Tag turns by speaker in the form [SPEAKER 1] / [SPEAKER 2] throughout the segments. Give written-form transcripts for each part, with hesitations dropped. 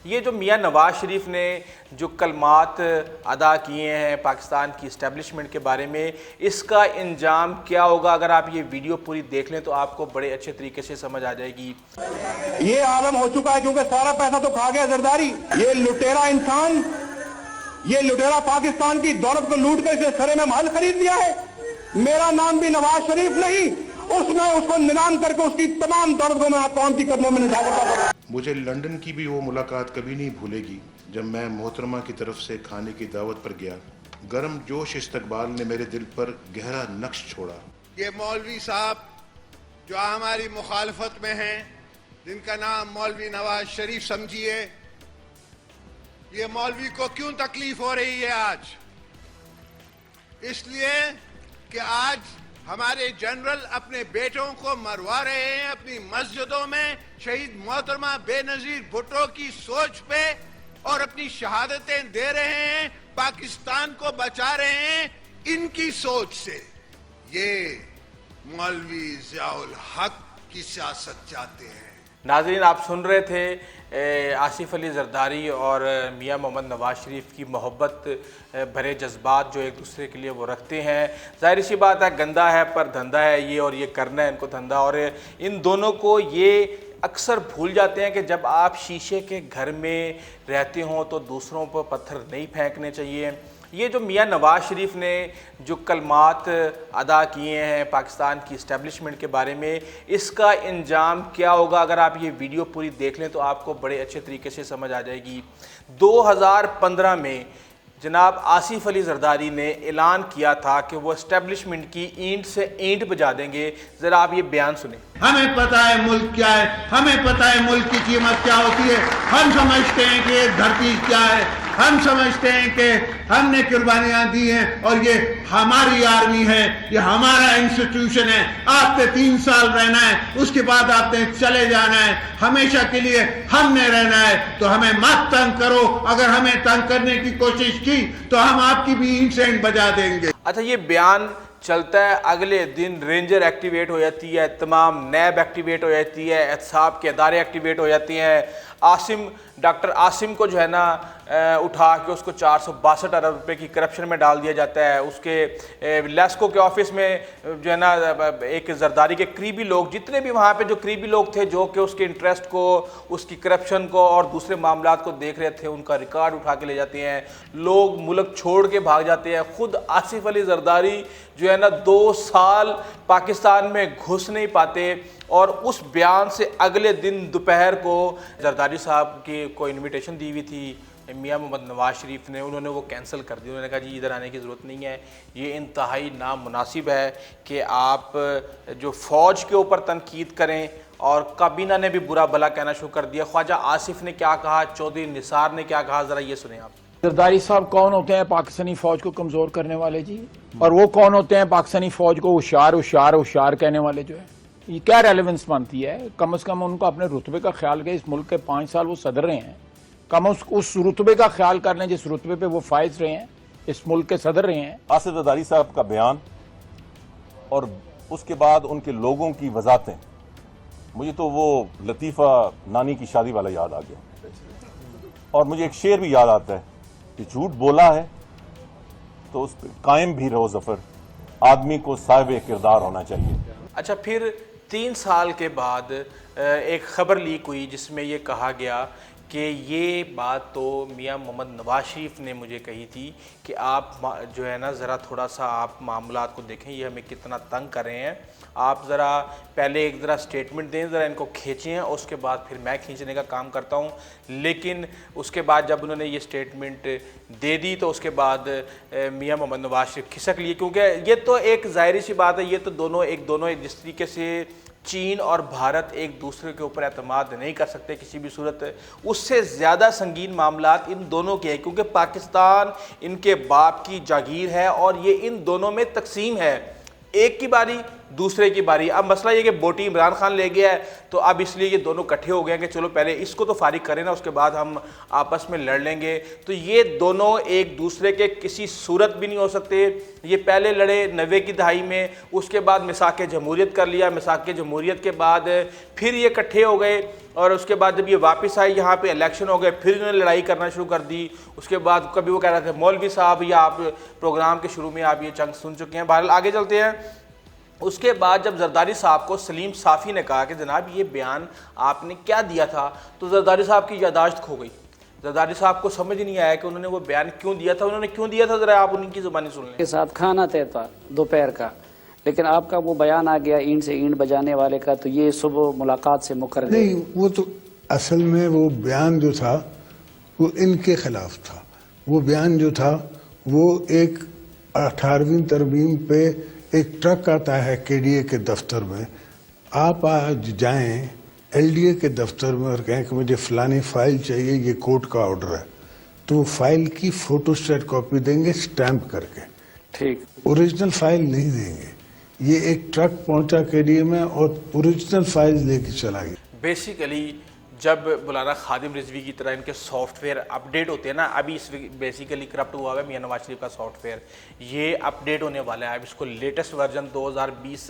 [SPEAKER 1] یہ جو میاں نواز شریف نے جو کلمات ادا کیے ہیں پاکستان کی اسٹیبلشمنٹ کے بارے میں، اس کا انجام کیا ہوگا؟ اگر آپ یہ ویڈیو پوری دیکھ لیں تو آپ کو بڑے اچھے طریقے سے سمجھ آ جائے گی۔
[SPEAKER 2] یہ عالم ہو چکا ہے کیونکہ سارا پیسہ تو کھا گیا زرداری۔ یہ لٹیرا انسان، یہ لٹیرا پاکستان کی دولت کو لوٹ کر اسے سرے میں محل خرید لیا ہے۔ میرا نام بھی نواز شریف نہیں، اس نے اس کو نیلام کر کے اس کی تمام دولت کو میں قوم کی قدموں میں نثار کرتا ہوں۔
[SPEAKER 3] مجھے لندن کی بھی وہ ملاقات کبھی نہیں بھولے گی جب میں محترمہ کی طرف سے کھانے کی دعوت پر گیا۔ گرم جوش استقبال نے میرے دل پر گہرا نقش چھوڑا۔
[SPEAKER 4] یہ مولوی صاحب جو ہماری مخالفت میں ہیں، جن کا نام مولوی نواز شریف سمجھیے، یہ مولوی کو کیوں تکلیف ہو رہی ہے آج؟ اس لیے کہ آج ہمارے جنرل اپنے بیٹوں کو مروا رہے ہیں اپنی مسجدوں میں، شہید محترمہ بے نظیر بھٹو کی سوچ پہ، اور اپنی شہادتیں دے رہے ہیں، پاکستان کو بچا رہے ہیں ان کی سوچ سے۔ یہ مولوی ضیاء الحق کی سیاست چاہتے ہیں۔
[SPEAKER 1] ناظرین، آپ سن رہے تھے آصف علی زرداری اور میاں محمد نواز شریف کی محبت بھرے جذبات جو ایک دوسرے کے لیے وہ رکھتے ہیں۔ ظاہر سی بات ہے، گندا ہے پر دھندا ہے یہ، اور یہ کرنا ہے ان کو دھندا، اور ان دونوں کو یہ اکثر بھول جاتے ہیں کہ جب آپ شیشے کے گھر میں رہتے ہوں تو دوسروں پر پتھر نہیں پھینکنے چاہیے۔ یہ جو میاں نواز شریف نے جو کلمات ادا کیے ہیں پاکستان کی اسٹیبلشمنٹ کے بارے میں، اس کا انجام کیا ہوگا؟ اگر آپ یہ ویڈیو پوری دیکھ لیں تو آپ کو بڑے اچھے طریقے سے سمجھ آ جائے گی۔ 2015 میں جناب آصف علی زرداری نے اعلان کیا تھا کہ وہ اسٹیبلشمنٹ کی اینٹ سے اینٹ بجا دیں گے۔ ذرا آپ یہ بیان سنیں۔
[SPEAKER 4] ہمیں پتہ ہے ملک کیا ہے، ہمیں پتہ ہے ملک کی قیمت کیا ہوتی ہے، ہم سمجھتے ہیں کہ یہ دھرتی کیا ہے، ہم سمجھتے ہیں کہ ہم نے قربانیاں دی ہیں اور یہ ہماری آرمی ہے، یہ ہمارا انسٹیٹیوشن ہے۔ آپ نے 3 سال رہنا ہے، اس کے بعد آپ نے چلے جانا ہے، ہمیشہ کے لیے ہم نے رہنا ہے، تو ہمیں مت تنگ کرو۔ اگر ہمیں تنگ کرنے کی کوشش کی تو ہم آپ کی بھی اینٹ سے اینٹ بجا دیں گے۔
[SPEAKER 1] اچھا، یہ بیان چلتا ہے، اگلے دن رینجر ایکٹیویٹ ہو جاتی ہے، تمام نیب ایکٹیویٹ ہو جاتی ہے، احتساب کے ادارے ایکٹیویٹ ہو جاتی ہیں۔ ڈاکٹر عاصم کو جو ہے نا اٹھا کے اس کو 462 ارب روپے کی کرپشن میں ڈال دیا جاتا ہے۔ اس کے لیسکو کے آفس میں جو ہے نا ایک زرداری کے قریبی لوگ، جتنے بھی وہاں پہ جو قریبی لوگ تھے جو کہ اس کے انٹرسٹ کو، اس کی کرپشن کو اور دوسرے معاملات کو دیکھ رہے تھے، ان کا ریکارڈ اٹھا کے لے جاتے ہیں۔ لوگ ملک چھوڑ کے بھاگ جاتے ہیں۔ خود آصف علی زرداری جو ہے نا 2 سال پاکستان میں گھس نہیں پاتے، اور اس بیان سے اگلے دن دوپہر کو زرداری صاحب کی کوئی انویٹیشن دی ہوئی تھی میاں محمد نواز شریف نے، انہوں نے وہ کینسل کر دی۔ انہوں نے کہا جی ادھر آنے کی ضرورت نہیں ہے، یہ انتہائی نامناسب ہے کہ آپ جو فوج کے اوپر تنقید کریں، اور کابینہ نے بھی برا بھلا کہنا شروع کر دیا۔ خواجہ آصف نے کیا کہا، چودھری نثار نے کیا کہا، ذرا یہ سنیں آپ۔
[SPEAKER 5] زرداری صاحب کون ہوتے ہیں پاکستانی فوج کو کمزور کرنے والے جی؟ اور وہ کون ہوتے ہیں پاکستانی فوج کو ہوشیار کہنے والے جو ہے؟ یہ کیا ریلیونس بنتی ہے؟ کم از کم ان کو اپنے رتبے کا خیال کریں۔ اس ملک کے 5 سال وہ صدر رہے ہیں، کم اس رتبے کا خیال کر لیں جس رتبے پہ وہ فائز رہے ہیں، اس ملک کے صدر رہے ہیں۔
[SPEAKER 6] آصف زرداری صاحب کا بیان اور اس کے بعد ان کے لوگوں کی وضاحتیں، مجھے تو وہ لطیفہ نانی کی شادی والا یاد آ گیا، اور مجھے ایک شعر بھی یاد آتا ہے کہ جھوٹ بولا ہے تو اس پہ قائم بھی رہو ظفر، آدمی کو صاحب کردار ہونا چاہیے۔
[SPEAKER 1] اچھا، پھر 3 سال کے بعد ایک خبر لیک ہوئی جس میں یہ کہا گیا کہ یہ بات تو میاں محمد نواز شریف نے مجھے کہی تھی کہ آپ جو ہے نا ذرا تھوڑا سا آپ معاملات کو دیکھیں، یہ ہمیں کتنا تنگ کر رہے ہیں، آپ ذرا پہلے ایک سٹیٹمنٹ دیں، ذرا ان کو کھینچیں، اور اس کے بعد پھر میں کھینچنے کا کام کرتا ہوں۔ لیکن اس کے بعد جب انہوں نے یہ سٹیٹمنٹ دے دی تو اس کے بعد میاں محمد نواز شریف کھسک لیے، کیونکہ یہ تو ایک ظاہری سی بات ہے، یہ تو دونوں جس طریقے سے چین اور بھارت ایک دوسرے کے اوپر اعتماد نہیں کر سکتے کسی بھی صورت، اس سے زیادہ سنگین معاملات ان دونوں کے ہیں، کیونکہ پاکستان ان کے باپ کی جاگیر ہے اور یہ ان دونوں میں تقسیم ہے۔ ایک کی باری دوسرے کی باری. اب مسئلہ یہ کہ بوٹی عمران خان لے گیا ہے تو اب اس لیے یہ دونوں کٹھے ہو گئے ہیں کہ چلو پہلے اس کو تو فارغ کریں نا, اس کے بعد ہم آپس میں لڑ لیں گے. تو یہ دونوں ایک دوسرے کے کسی صورت بھی نہیں ہو سکتے. یہ پہلے لڑے 90 کی دہائی میں, اس کے بعد میثاق جمہوریت کر لیا, میثاق جمہوریت کے بعد پھر یہ کٹھے ہو گئے, اور اس کے بعد جب یہ واپس آئے یہاں پہ الیکشن ہو گئے, پھر انہوں نے لڑائی کرنا شروع کر دی. اس کے بعد کبھی وہ کہہ رہے تھے مولوی صاحب, یا آپ پروگرام کے شروع میں آپ یہ چنگ سن چکے ہیں. بہرحال آگے چلتے ہیں. اس کے بعد جب زرداری صاحب کو سلیم صافی نے کہا کہ جناب یہ بیان آپ نے کیا دیا تھا, تو زرداری صاحب کی یادداشت کھو گئی. زرداری صاحب کو سمجھ نہیں آیا کہ انہوں نے وہ بیان کیوں دیا تھا, انہوں نے کیوں دیا تھا, ذرا آپ ان کی زبانی سن لیں.
[SPEAKER 7] کے ساتھ کھانا طے تھا دوپہر کا, لیکن آپ کا وہ بیان آ گیا اینٹ سے اینٹ بجانے والے کا, تو یہ صبح ملاقات سے مکر گئے.
[SPEAKER 8] نہیں, وہ تو اصل میں وہ بیان جو تھا وہ ان کے خلاف تھا. وہ بیان جو تھا وہ ایک 18ویں ترمیم پہ ایک ٹرک آتا ہے کے ڈی اے کے دفتر میں, آپ آج جائیں ایل ڈی اے کے دفتر میں اور کہیں کہ مجھے فلانی فائل چاہیے, یہ کورٹ کا آرڈر ہے, تو وہ فائل کی فوٹو اسٹیٹ کاپی دیں گے اسٹیمپ کر کے,
[SPEAKER 7] ٹھیک,
[SPEAKER 8] اوریجنل فائل نہیں دیں گے. یہ ایک ٹرک پہنچا کے ڈی اے میں اور اوریجنل فائل لے کے چلا گیا.
[SPEAKER 1] بیسیکلی جب مولانا خادم رضوی کی طرح ان کے سافٹ ویئر اپڈیٹ ہوتے ہیں نا, ابھی اس بیسیکلی کرپٹ ہوا ہے میاں نواز شریف کا سافٹ ویئر, یہ اپڈیٹ ہونے والا ہے. اب اس کو لیٹسٹ ورژن 2020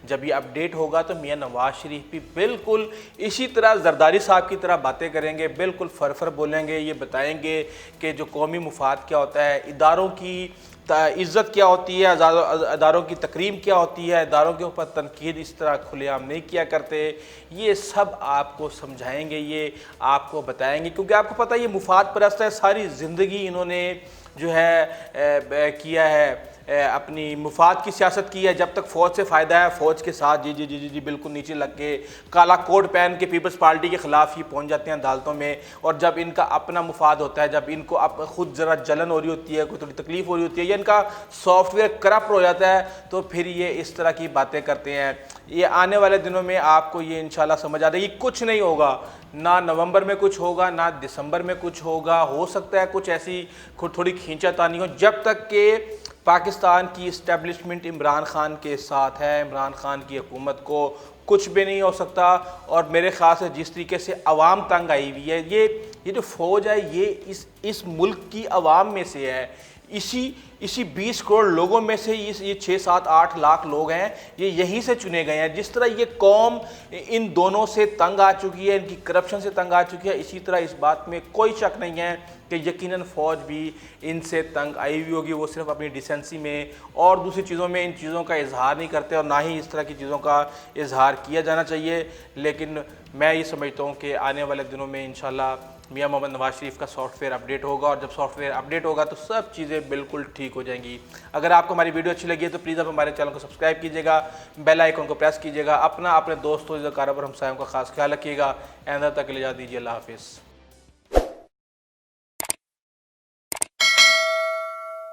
[SPEAKER 1] جب یہ اپڈیٹ ہوگا تو میاں نواز شریف بھی بالکل اسی طرح زرداری صاحب کی طرح باتیں کریں گے, بالکل فرفر بولیں گے. یہ بتائیں گے کہ جو قومی مفاد کیا ہوتا ہے, اداروں کی عزت کیا ہوتی ہے, اداروں کی تکریم کیا ہوتی ہے, اداروں کے اوپر تنقید اس طرح کھلے عام نہیں کیا کرتے. یہ سب آپ کو سمجھائیں گے, یہ آپ کو بتائیں گے, کیونکہ آپ کو پتہ ہے یہ مفاد پرست ہے. ساری زندگی انہوں نے جو ہے کیا ہے, اپنی مفاد کی سیاست کی ہے. جب تک فوج سے فائدہ ہے فوج کے ساتھ جی جی جی جی بالکل نیچے لگ کے کالا کوٹ پہن کے پیپلز پارٹی کے خلاف ہی پہنچ جاتے ہیں عدالتوں میں. اور جب ان کا اپنا مفاد ہوتا ہے, جب ان کو خود ذرا جلن ہو رہی ہوتی ہے, کوئی تھوڑی تکلیف ہو رہی ہوتی ہے, یا ان کا سافٹ ویئر کرپٹ ہو جاتا ہے, تو پھر یہ اس طرح کی باتیں کرتے ہیں. یہ آنے والے دنوں میں آپ کو یہ انشاءاللہ سمجھ آ رہا ہے. یہ کچھ نہیں ہوگا, نہ نومبر میں کچھ ہوگا, نہ دسمبر میں کچھ ہوگا. ہو سکتا ہے کچھ ایسی تھوڑی کھینچا تانی ہو, جب تک کہ پاکستان کی اسٹیبلشمنٹ عمران خان کے ساتھ ہے, عمران خان کی حکومت کو کچھ بھی نہیں ہو سکتا. اور میرے خیال سے جس طریقے سے عوام تنگ آئی ہوئی ہے, یہ جو فوج ہے یہ اس ملک کی عوام میں سے ہے. اسی 20 کروڑ لوگوں میں سے یہ 6-7-8 لاکھ لوگ ہیں, یہ یہیں سے چنے گئے ہیں. جس طرح یہ قوم ان دونوں سے تنگ آ چکی ہے, ان کی کرپشن سے تنگ آ چکی ہے, اسی طرح اس بات میں کوئی شک نہیں ہے کہ یقیناً فوج بھی ان سے تنگ آئی ہوئی ہوگی. وہ صرف اپنی ڈیسنسی میں اور دوسری چیزوں میں ان چیزوں کا اظہار نہیں کرتے, اور نہ ہی اس طرح کی چیزوں کا اظہار کیا جانا چاہیے. لیکن میں یہ سمجھتا ہوں کہ آنے والے دنوں میں انشاءاللہ میاں محمد نواز شریف کا سافٹ ویئر اپڈیٹ ہوگا, اور جب سافٹ ویئر اپڈیٹ ہوگا تو سب چیزیں بالکل ٹھیک ہو جائیں گی. اگر آپ کو ہماری ویڈیو اچھی لگی ہے تو پلیز آپ ہمارے چینل کو سبسکرائب کیجیے گا, بیل آئیکن کو پریس کیجیے گا. اپنے دوستوں, رشتہ داروں اور ہمسایوں کا خاص خیال رکھیے گا. آئندہ تک کے لیے اجازت دیجیے. اللہ حافظ.